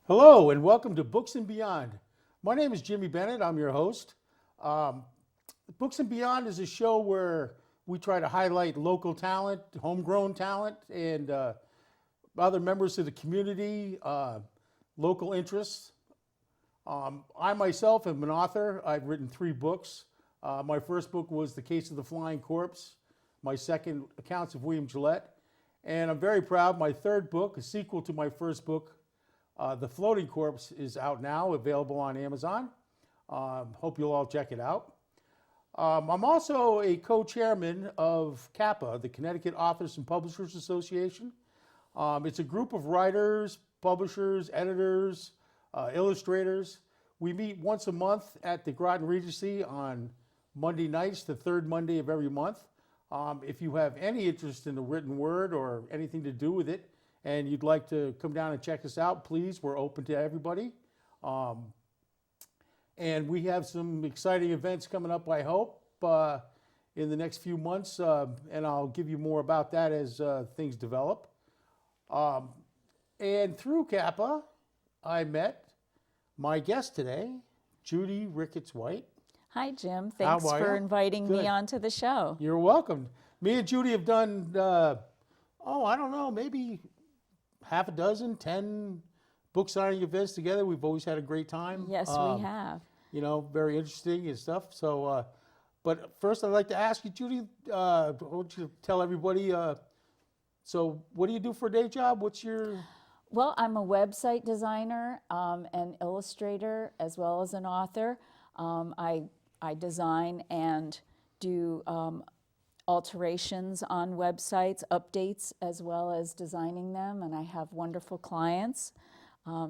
Hello and welcome to Books and Beyond. My name is Jimmy Bennett. I'm your host. Um, Books and Beyond is a show where we try to highlight local talent, homegrown talent, and other members of the community, local interests. I myself am an author. I've written 3 books. My first book was The Case of the Flying Corpse. My second, Accounts of William Gillette. And I'm very proud. My third book, a sequel to my first book, The Floating Corpse, is out now, available on Amazon. Hope you'll all check it out. I'm also a co-chairman of CAPA, the Connecticut Authors and Publishers Association. It's a group of writers, publishers, editors, illustrators. We meet once a month at the Groton Regency on Monday nights, the third Monday of every month. If you have any interest in the written word or anything to do with it, and you'd like to come down and check us out, please, we're open to everybody. And we have some exciting events coming up, I hope, in the next few months, and I'll give you more about that as things develop. And through CAPA, I met my guest today, Judy Ricketts-White. Hi, Jim. Thanks How are for you? inviting Good. me onto the show. You're welcome. Me and Judy have done, I don't know, maybe half a dozen, 10 book signing events together. We've always had a great time. Yes, we have. You know, very interesting and stuff. So, but first I'd like to ask you, Judy, I want you to tell everybody, so what do you do for a day job? What's your... Well, I'm a website designer, an illustrator, as well as an author. I design and do alterations on websites, updates, as well as designing them, and I have wonderful clients.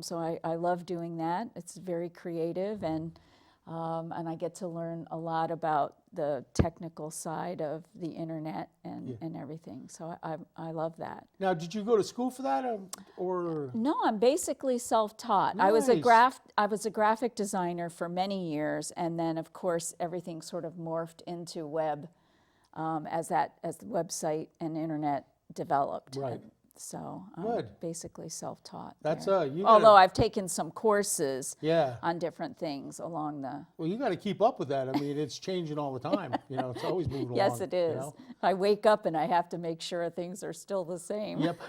So I love doing that. It's very creative, and I get to learn a lot about the technical side of the internet and everything. So I love that. Now, did you go to school for that, or? No, I'm basically self-taught. Nice. I was a graphic designer for many years, and then of course everything sort of morphed into web as the website and internet developed. Right. And so Good. I'm basically self-taught. That's there. you Although I've taken some courses Yeah. on different things along the. Well, you got to keep up with that. I mean, it's changing all the time. You know, it's always moving along. Yes, it is. You know? I wake up and I have to make sure things are still the same. Yep.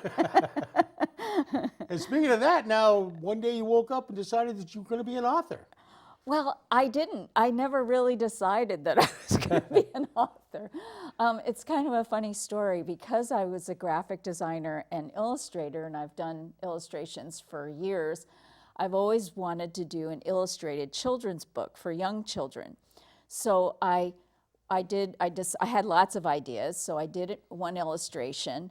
And speaking of that, now, one day you woke up and decided that you were going to be an author. Well, I didn't. I never really decided that I was going to be an author. It's kind of a funny story because I was a graphic designer and illustrator, and I've done illustrations for years. I've always wanted to do an illustrated children's book for young children. So I had lots of ideas, so I did one illustration,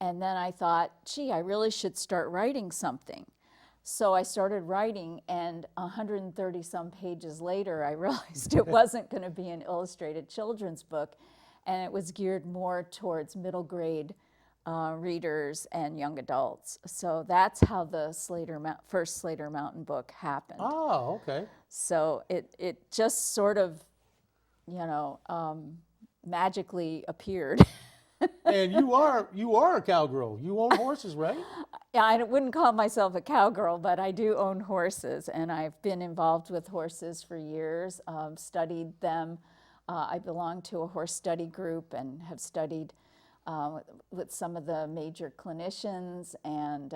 and then I thought, gee, I really should start writing something. So I started writing, and 130 some pages later, I realized it wasn't going to be an illustrated children's book, and it was geared more towards middle grade readers and young adults. So that's how the first Slater Mountain book happened. Oh, okay. So it just sort of, magically appeared. And you are a cowgirl. You own horses, right? Yeah, I wouldn't call myself a cowgirl, but I do own horses, and I've been involved with horses for years, studied them. I belong to a horse study group and have studied with some of the major clinicians and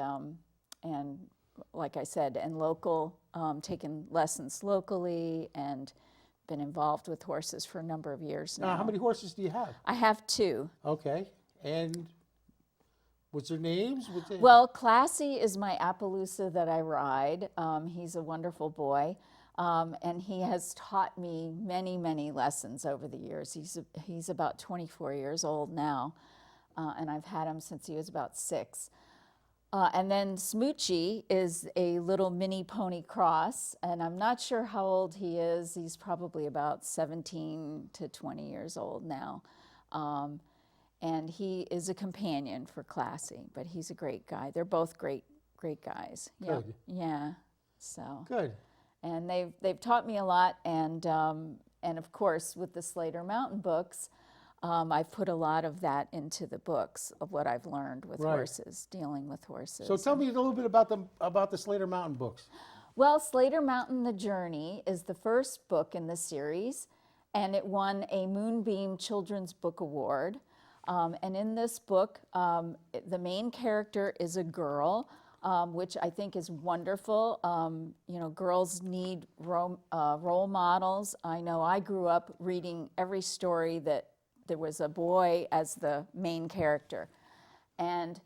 like I said, and taken lessons locally and been involved with horses for a number of years now. How many horses do you have? I have 2. Okay. And what's their names? Well, Classy is my Appaloosa that I ride. He's a wonderful boy, and he has taught me many, many lessons over the years. He's about 24 years old now, and I've had him since he was about 6. And then Smoochie is a little mini pony cross, and I'm not sure how old he is. He's probably about 17 to 20 years old now. And he is a companion for Classy, but he's a great guy. They're both great guys. Good. Yeah. So. Good. And they've taught me a lot, and of course with the Slater Mountain books, I've put a lot of that into the books of what I've learned with Right. horses, dealing with horses. So tell me a little bit about the Slater Mountain books. Well, Slater Mountain: The Journey is the first book in the series, and it won a Moonbeam Children's Book Award. And in this book, the main character is a girl, which I think is wonderful. You know, girls need role models. I know I grew up reading every story that there was a boy as the main character. And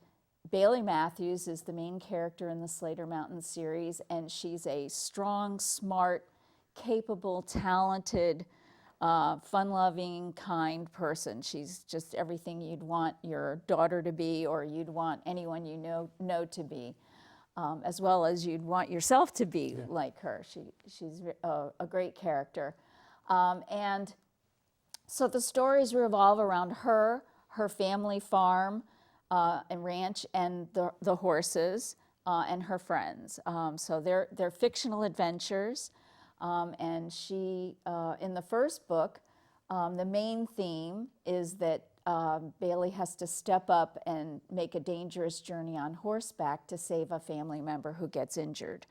Bailey Matthews is the main character in the Slater Mountain series, and she's a strong, smart, capable, talented, fun-loving, kind person. She's just everything you'd want your daughter to be, or you'd want anyone you know to be, as well as you'd want yourself to be like her. She's a great character. And so the stories revolve around her family farm, and ranch, and the horses, and her friends. So they're fictional adventures. And she, in the first book, the main theme is that Bailey has to step up and make a dangerous journey on horseback to save a family member who gets injured.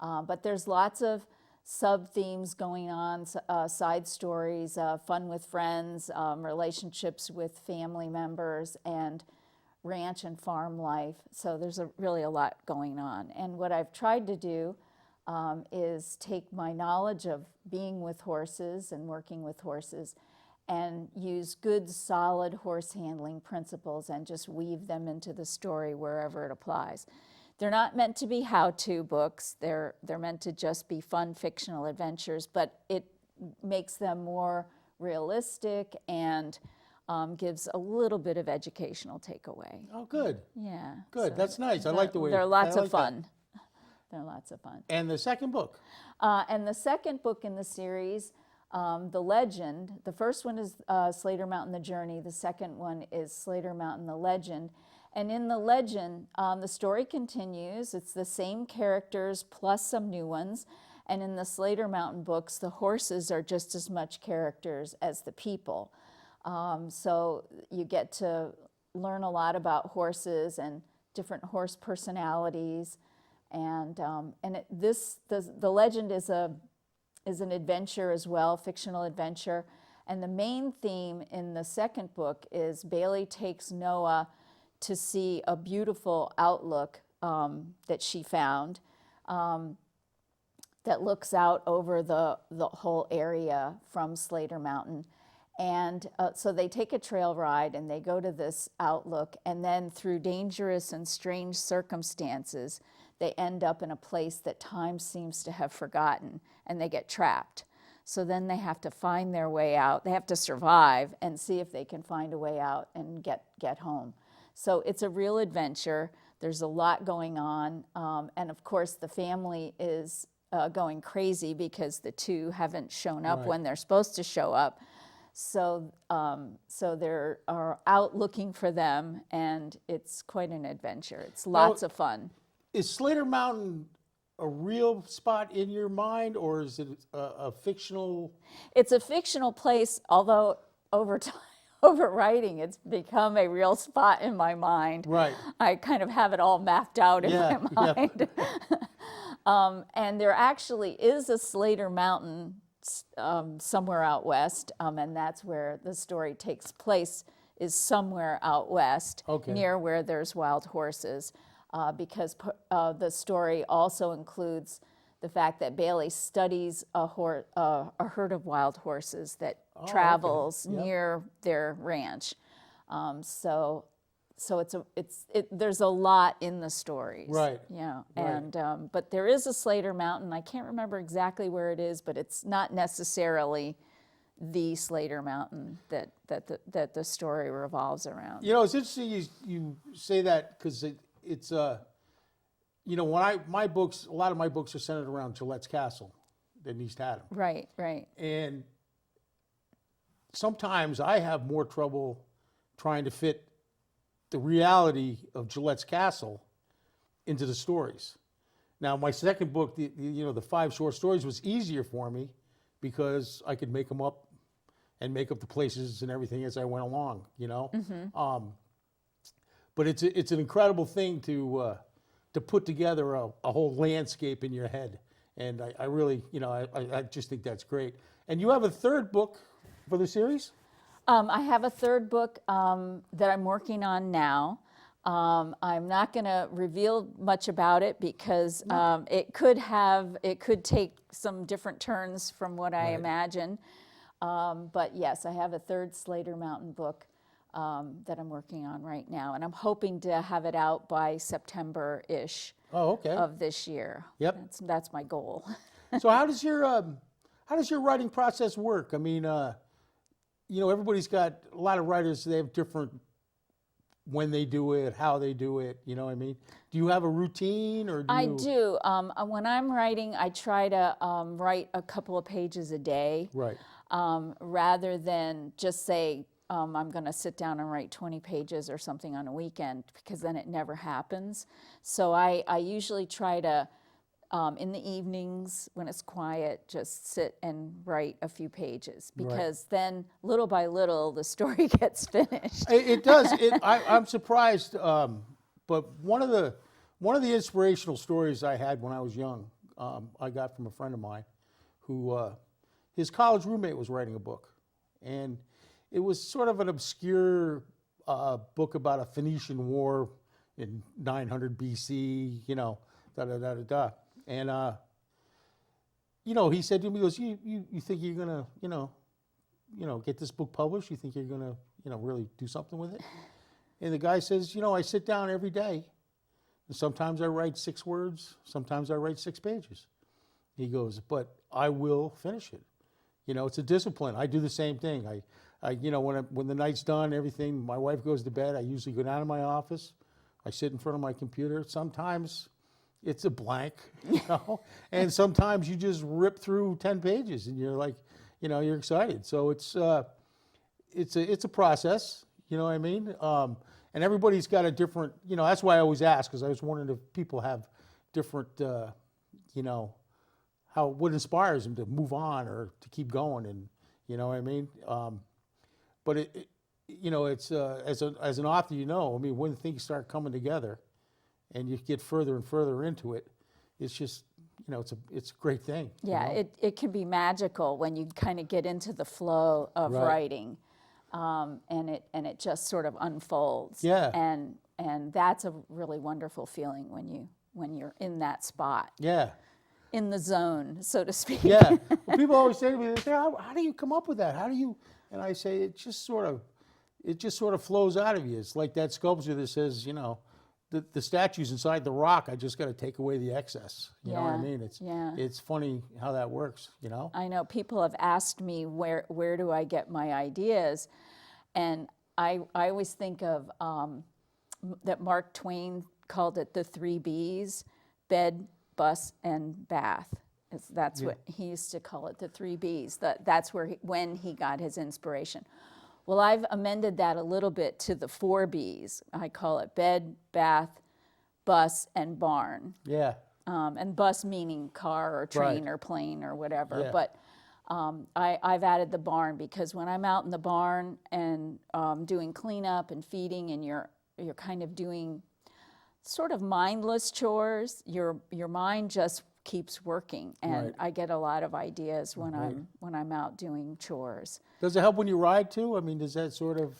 But there's lots of sub-themes going on, side stories, fun with friends, relationships with family members, and ranch and farm life. So there's really a lot going on. And what I've tried to do is take my knowledge of being with horses and working with horses and use good, solid horse handling principles and just weave them into the story wherever it applies. They're not meant to be how-to books. They're meant to just be fun fictional adventures, but it makes them more realistic and gives a little bit of educational takeaway. Oh, good. Yeah. Good. So That's nice. I like the way they're lots I of like fun. They're lots of fun. And the second book. And the second book in the series, The Legend, the first one is Slater Mountain: The Journey. The second one is Slater Mountain: The Legend. And in The Legend, the story continues. It's the same characters plus some new ones. And in the Slater Mountain books, the horses are just as much characters as the people. So you get to learn a lot about horses and different horse personalities. And the Legend is an adventure as well, fictional adventure. And the main theme in the second book is Bailey takes Noah to see a beautiful outlook that she found that looks out over the whole area from Slater Mountain. And so they take a trail ride and they go to this outlook, and then through dangerous and strange circumstances, they end up in a place that time seems to have forgotten, and they get trapped. So then they have to find their way out. They have to survive and see if they can find a way out and get home. So it's a real adventure. There's a lot going on. And of course, the family is going crazy because the two haven't shown up when they're supposed to show up. So they're out looking for them, and it's quite an adventure. It's lots of fun. Is Slater Mountain a real spot in your mind, or is it a fictional? It's a fictional place, although over time, over writing, it's become a real spot in my mind. Right. I kind of have it all mapped out in my mind. And there actually is a Slater Mountain somewhere out west, and that's where the story takes place, is somewhere out west, near where there's wild horses, because the story also includes the fact that Bailey studies a herd of wild horses that travels near their ranch. So there's a lot in the stories. Right. Yeah. And but there is a Slater Mountain. I can't remember exactly where it is, but it's not necessarily the Slater Mountain that the story revolves around. You know, it's interesting you say that, because it's you know, when my books, a lot of my books are centered around Gillette's Castle in East Haddam. Right. Right. And sometimes I have more trouble trying to fit the reality of Gillette's Castle into the stories. Now, my second book, the 5 short stories, was easier for me because I could make them up and make up the places and everything as I went along, you know. But it's an incredible thing to put together a whole landscape in your head, and I really, you know, I just think that's great. And you have a third book for the series? I have a third book that I'm working on now. I'm not going to reveal much about it because it could take some different turns from what I imagine. But yes, I have a third Slater Mountain book that I'm working on right now, and I'm hoping to have it out by September-ish Oh, okay. of this year. Yep. That's my goal. So how does your writing process work? I mean, you know, everybody's got a lot of writers. They have different when they do it, how they do it. You know what I mean? Do you have a routine, or do I you? do. When I'm writing, I try to write a couple of pages a day. Right. Rather than just say, I'm going to sit down and write 20 pages or something on a weekend, because then it never happens. So I usually try to, in the evenings when it's quiet, just sit and write a few pages, because then little by little the story gets finished. It does. I'm surprised, but one of the inspirational stories I had when I was young, I got from a friend of mine, who his college roommate was writing a book, and it was sort of an obscure book about a Phoenician war in 900 BC. You know, da da da da da, and you know, he said to me, he goes, "You think you're gonna, you know, get this book published? You think you're gonna, you know, really do something with it?" And the guy says, "You know, I sit down every day, and sometimes I write 6 words, sometimes I write 6 pages." He goes, "But I will finish it. You know, it's a discipline. I do the same thing. I you know, when the night's done, everything, my wife goes to bed, I usually go down to my office, I sit in front of my computer. Sometimes it's a blank, you know, and sometimes you just rip through 10 pages and you're like, you know, you're excited. So it's a process, you know what I mean? And everybody's got a different, you know, that's why I always ask, because I was wondering if people have different, you know, what inspires them to move on or to keep going, and you know what I mean. But you know, it's as an author, you know, I mean, when things start coming together, and you get further and further into it, it's just, you know, it's a great thing. Yeah, you know? it can be magical when you kind of get into the flow of writing, and it just sort of unfolds. Yeah. And that's a really wonderful feeling when you're in that spot. Yeah. In the zone, so to speak. Yeah. Well, people always say to me, they say, how do you come up with that? How do you? And I say, it just sort of flows out of you. It's like that sculpture that says, you know, the statue's inside the rock. I just got to take away the excess. You know what I mean? It's funny how that works, you know? I know people have asked me where do I get my ideas, and I always think of that Mark Twain called it the 3 Bs: bed, bus, and bath. That's what he used to call it, the 3 Bs. That's when he got his inspiration. Well, I've amended that a little bit to the 4 Bs. I call it bed, bath, bus, and barn. Yeah. And bus meaning car or train or plane or whatever. But I've added the barn, because when I'm out in the barn and doing cleanup and feeding, and you're kind of doing sort of mindless chores, your mind just keeps working, and I get a lot of ideas when I'm out doing chores. Does it help when you ride too? I mean, does that sort of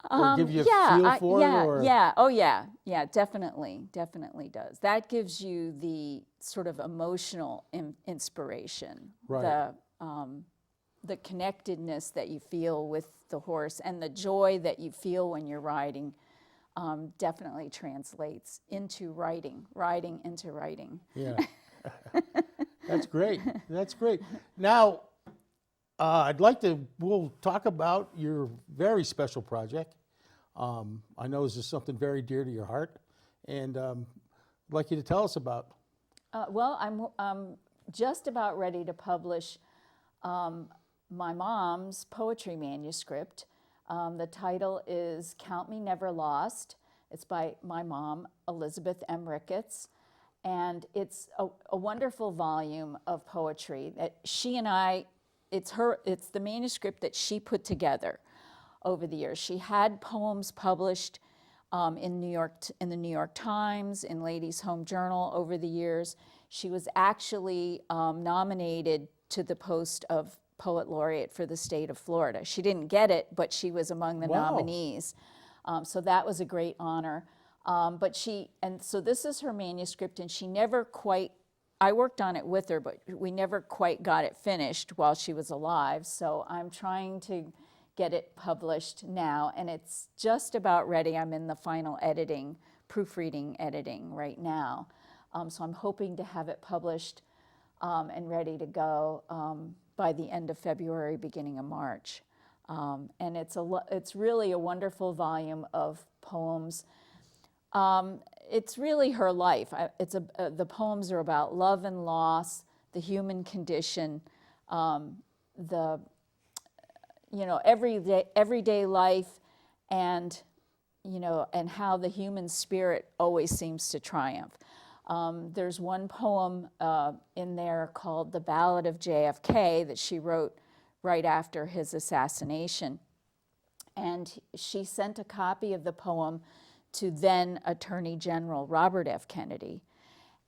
or give you a feel for it? Or? Yeah, oh yeah, definitely does. That gives you the sort of emotional inspiration, the connectedness that you feel with the horse, and the joy that you feel when you're riding. Definitely translates into riding into writing. Yeah, that's great. That's great. Now, we'll talk about your very special project. I know this is something very dear to your heart, and I'd like you to tell us about. Well, I'm just about ready to publish my mom's poetry manuscript. The title is Count Me Never Lost. It's by my mom, Elizabeth M. Ricketts, and it's a wonderful volume of poetry that she and I it's the manuscript that she put together over the years. She had poems published in the New York Times, in Ladies' Home Journal over the years. She was actually nominated to the post of Poet Laureate for the state of Florida. She didn't get it, but she was among the Wow. nominees. So that was a great honor. So this is her manuscript, and she never quite, I worked on it with her, but we never quite got it finished while she was alive. So I'm trying to get it published now, and it's just about ready. I'm in the final editing, proofreading editing right now. So I'm hoping to have it published and ready to go by the end of February, beginning of March. And it's really a wonderful volume of poems. It's really her life. The poems are about love and loss, the human condition, everyday life, and how the human spirit always seems to triumph. There's one poem in there called "The Ballad of JFK" that she wrote right after his assassination, and she sent a copy of the poem to then Attorney General Robert F. Kennedy,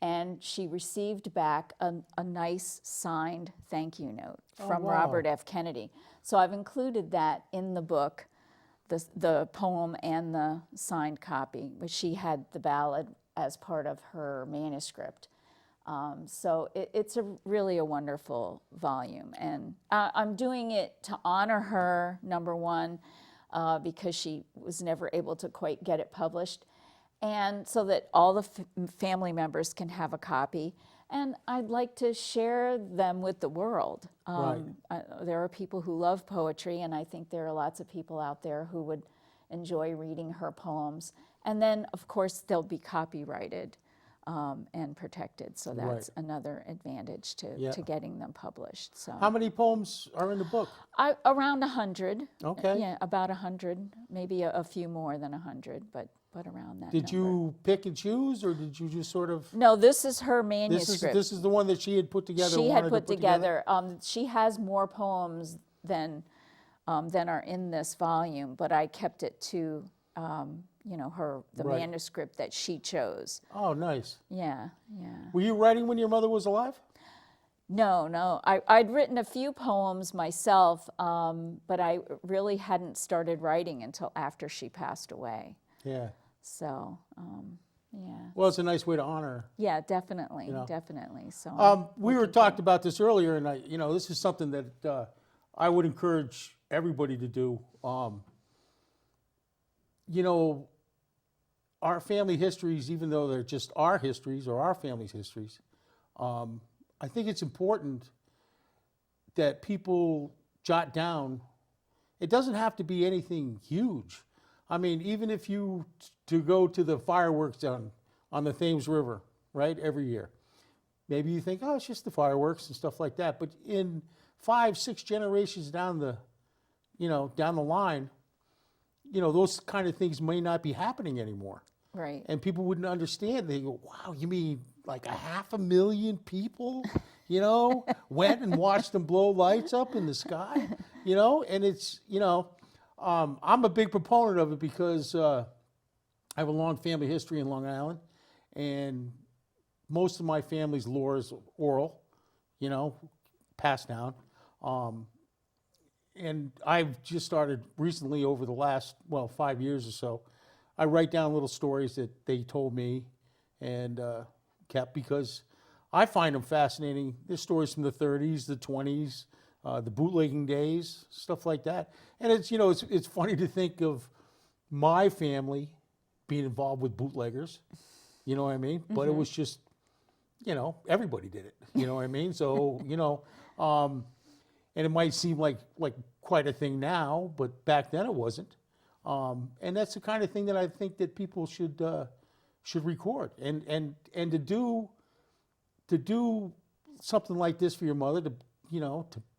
and she received back a nice signed thank you note from wow. Robert F. Kennedy. So I've included that in the book, the poem and the signed copy, but she had the ballad as part of her manuscript. So it's really a wonderful volume, and I'm doing it to honor her, number one, because she was never able to quite get it published, and so that all the family members can have a copy. And I'd like to share them with the world. Right. There are people who love poetry, and I think there are lots of people out there who would enjoy reading her poems. And then, of course, they'll be copyrighted and protected, so that's Right. another advantage Yeah. to getting them published. So How many poems are in the book? around 100. Okay. Yeah, about 100, maybe a few more than 100, but around that Did number. you pick and choose, or did you just sort of? No, this is her This manuscript. is the one that she had put together. She wanted had to put together. She has more poems than are in this volume, but I kept it to the Right. manuscript that she chose. Oh, nice. Yeah. Were you writing when your mother was alive? No. I'd written a few poems myself, but I really hadn't started writing until after she passed away. Yeah. So, yeah. Well, it's a nice way to honor her. Yeah, definitely, know. definitely. So We were talked about this earlier, and this is something that I would encourage everybody to do. Our family histories, even though they're just our histories or our family's histories, I think it's important that people jot down. It doesn't have to be anything huge. I mean, even if you to go to the fireworks on the Thames River, right, every year. Maybe you think, oh, it's just the fireworks and stuff like that. But in 5-6 generations down the line, those kind of things may not be happening anymore. right. And people wouldn't understand. They go, wow, you mean like 500,000 people, went and watched them blow lights up in the sky, And it's, I'm a big proponent of it because I have a long family history in Long Island, and most of my family's lore is oral, passed down. And I've just started recently over the last, 5 years or so. I write down little stories that they told me and kept because I find them fascinating. There's stories from the 30s, the 20s, the bootlegging days, stuff like that. And it's, it's funny to think of my family being involved with bootleggers, you know what I mean? But it was just, everybody did it, you know what I mean? So, and it might seem like quite a thing now, but back then it wasn't. And that's the kind of thing that I think that people should record. And to do something like this for your mother, to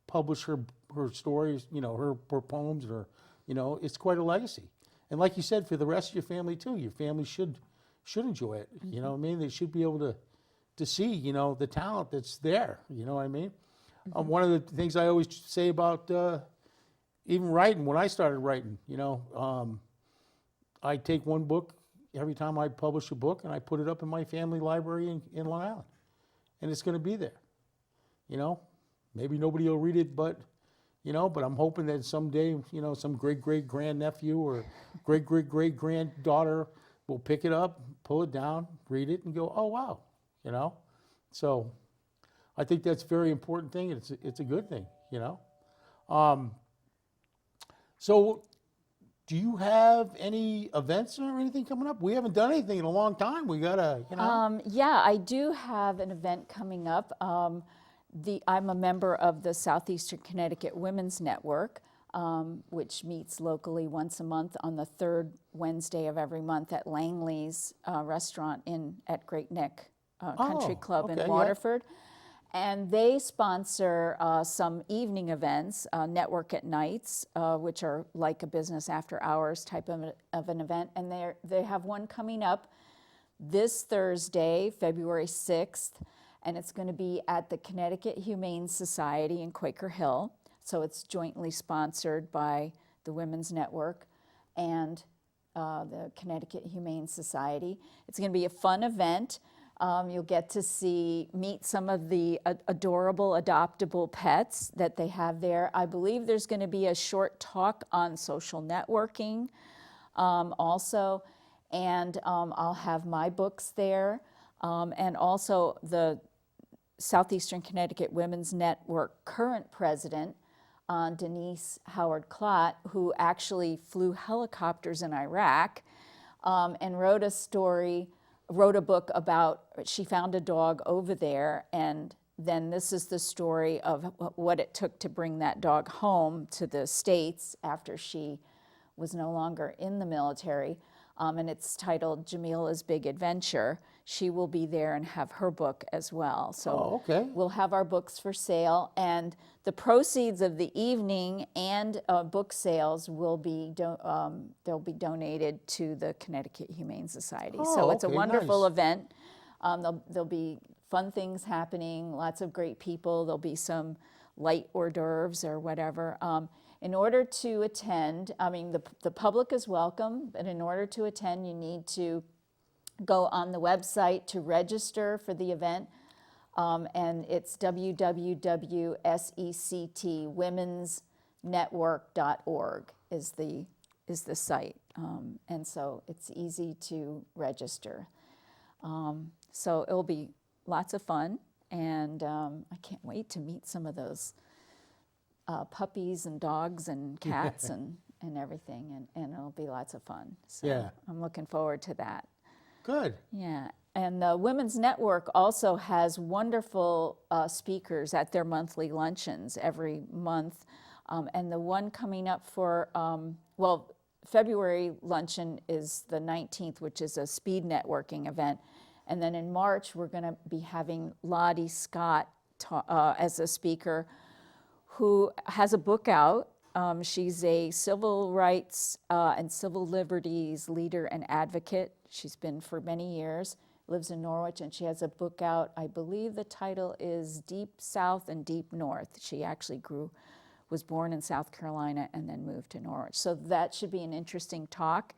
publish her stories, her poems, or it's quite a legacy. And like you said, for the rest of your family too, your family should enjoy it. You know what I mean? They should be able to see, the talent that's there. You know what I mean? One of the things I always say about even writing, when I started writing, I take one book every time I publish a book and I put it up in my family library in Long Island. And it's going to be there. Maybe nobody will read it, but I'm hoping that someday, some great-great-grandnephew or great-great-great-granddaughter will pick it up, pull it down, read it, and go, oh, wow, So I think that's a very important thing. It's a good thing, So do you have any events or anything coming up? We haven't done anything in a long time. We got to, Yeah, I do have an event coming up. I'm a member of the Southeastern Connecticut Women's Network, which meets locally once a month on the third Wednesday of every month at Langley's restaurant at Great Neck Country Club in Waterford. Yeah. And they sponsor some evening events, Network at Nights, which are like a business after hours type of an event. And they have one coming up this Thursday, February 6th, and it's going to be at the Connecticut Humane Society in Quaker Hill. So it's jointly sponsored by the Women's Network and the Connecticut Humane Society. It's going to be a fun event. You'll get to meet some of the adorable adoptable pets that they have there. I believe there's going to be a short talk on social networking also, and I'll have my books there, and also the Southeastern Connecticut Women's Network current president, Denise Howard-Klott, who actually flew helicopters in Iraq and wrote a book about, she found a dog over there, and then this is the story of what it took to bring that dog home to the States after she was no longer in the military. And it's titled Jamila's Big Adventure. She will be there and have her book as well. So we'll have our books for sale, and the proceeds of the evening and book sales will be they'll be donated to the Connecticut Humane Society. So it's a wonderful event. There'll be fun things happening, lots of great people. There'll be some light hors d'oeuvres or whatever. In order to attend, the public is welcome, but in order to attend, you need to go on the website to register for the event, and it's www.sectwomensnetwork.org is the site, and so it's easy to register. So it'll be lots of fun, and I can't wait to meet some of those puppies and dogs and cats and everything, and it'll be lots of fun. So I'm looking forward to that. Good. Yeah, and the Women's Network also has wonderful speakers at their monthly luncheons every month, and the one coming up for, February luncheon is the 19th, which is a speed networking event, and then in March we're going to be having Lottie Scott as a speaker, who has a book out. She's a civil rights and civil liberties leader and advocate. She's been for many years, lives in Norwich, and she has a book out. I believe the title is Deep South and Deep North. She actually was born in South Carolina and then moved to Norwich. So that should be an interesting talk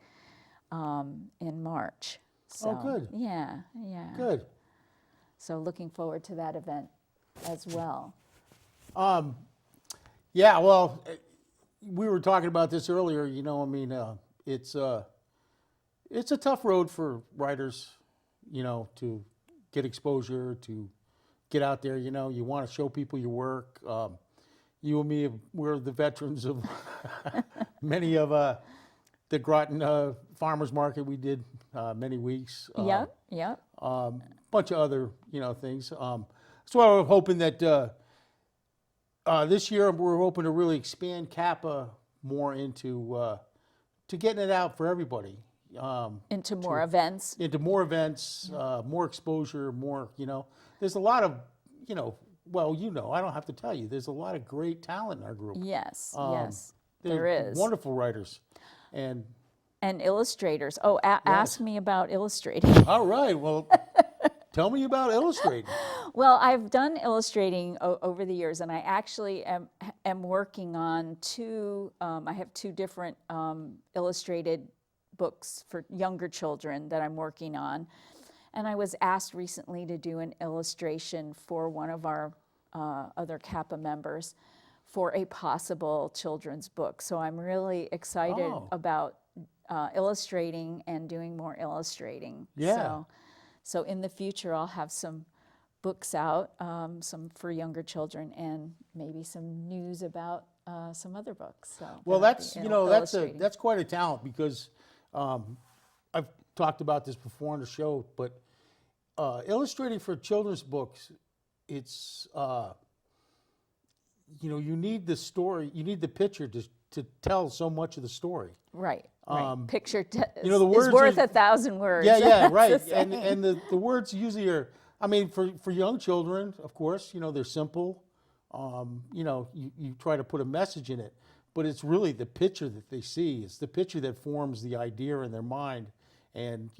in March. So, good. Yeah. Good. So looking forward to that event as well. Yeah, well, we were talking about this earlier. It's a tough road for writers, to get exposure, to get out there. You want to show people your work. You and me, we're the veterans of many of the Groton Farmers Market. We did many weeks. Yep. Bunch of other, things. So I'm hoping that this year we're hoping to really expand CAPA more into to getting it out for everybody. Into more events. Into more events, more exposure, more, There's a lot of, I don't have to tell you, there's a lot of great talent in our group. Yes, there is. Wonderful writers. And illustrators. Oh, ask me about illustrating. All right, well, Tell me about illustrating. Well, I've done illustrating over the years, and I actually am working on I have two different illustrated books for younger children that I'm working on. And I was asked recently to do an illustration for one of our other Kappa members for a possible children's book. So I'm really excited about illustrating and doing more illustrating. Yeah. So in the future, I'll have some books out, some for younger children, and maybe some news about some other books. So Well, that's illustrating. that's quite a talent, because I've talked about this before on the show, but illustrating for children's books, it's you need the story, you need the picture to tell so much of the story. Right. Picture the is words worth are- 1,000 words. Yeah, That's right. the And saying. and the words usually are, I mean, for young children, of course, they're simple. You try to put a message in it, but it's really the picture that they see. It's the picture that forms the idea in their mind, and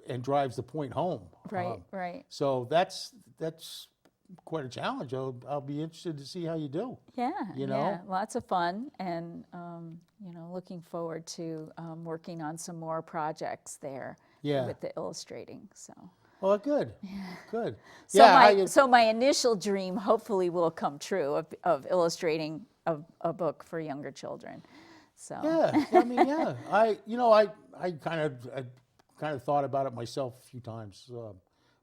and drives the point home. Right, right. So that's quite a challenge. I'll be interested to see how you do. Yeah, You know? yeah, lots of fun, and looking forward to working on some more projects there Yeah. with the illustrating. So, Well, good, good. so Yeah, my initial dream hopefully will come true of illustrating a book for younger children. So, Yeah, I mean, yeah. I kind of thought about it myself a few times,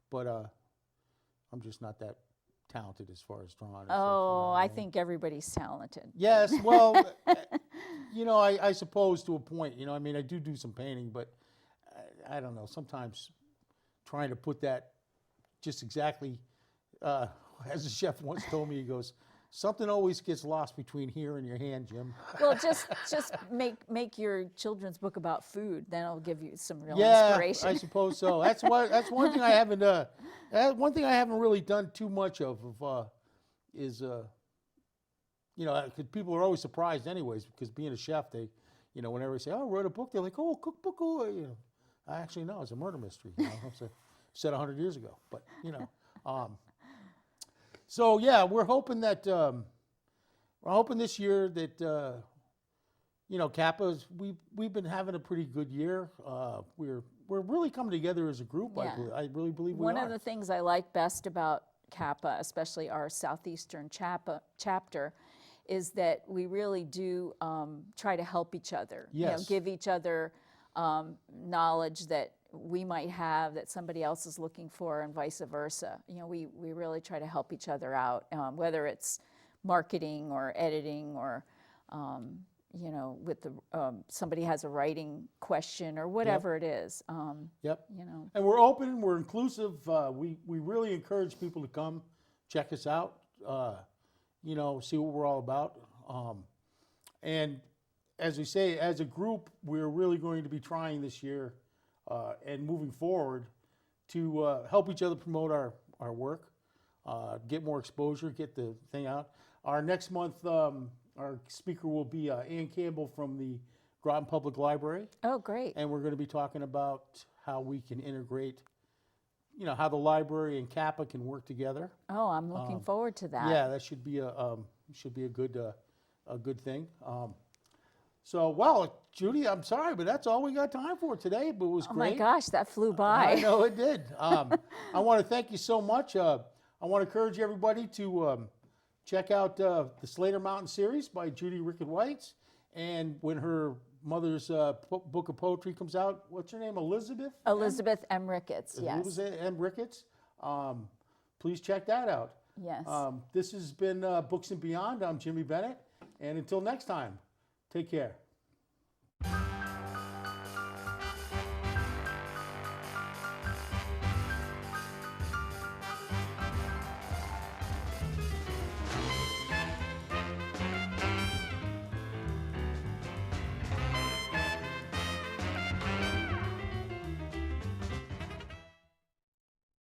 but I'm just not that talented as far as drawing. and stuff, oh, I mean? think everybody's talented. Yes, well, I suppose to a point. I mean, I do some painting, but I don't know. Sometimes trying to put that just exactly, as the chef once told me, he goes, "Something always gets lost between here and your hand, Jim." Well, just make your children's book about food. Then it'll give you some real Yeah, inspiration. I suppose so. That's one thing I haven't. One thing I haven't really done too much of is because people are always surprised, anyways, because being a chef, they, whenever they say, "Oh, I wrote a book," they're like, "Oh, cookbook." Oh, I actually know it's a murder mystery. It's said 100 years ago, but So yeah, we're hoping this year that Kappa's, we've been having a pretty good year. We're really coming together as a group. Yeah. I really believe we One are. of the things I like best about Kappa, especially our Southeastern chapter, is that we really do try to help each other. Yes. Give each other knowledge that we might have that somebody else is looking for, and vice versa. We really try to help each other out, whether it's marketing or editing or with the somebody has a writing question or whatever it is. Yep. And we're open. We're inclusive. We really encourage people to come check us out. See what we're all about. And as we say, as a group, we're really going to be trying this year and moving forward to help each other promote our work, get more exposure, get the thing out. Our next month, our speaker will be Ann Campbell from the Groton Public Library. Oh, great. And we're going to be talking about how we can integrate, how the library and Kappa can work together. Oh, I'm looking forward to that. Yeah, that should be a good thing. Well, Judy, I'm sorry, but that's all we got time for today. But it was Oh great. my gosh, that flew I by. know it did. I want to thank you so much. I want to encourage everybody to check out the Slater Mountain series by Judy Ricketts-White. And when her mother's book of poetry comes out, what's her name? Elizabeth M. Ricketts, yes. Elizabeth M. Ricketts. Please check that out. Yes. This has been Books and Beyond. I'm Jimmy Bennett. And until next time, take care.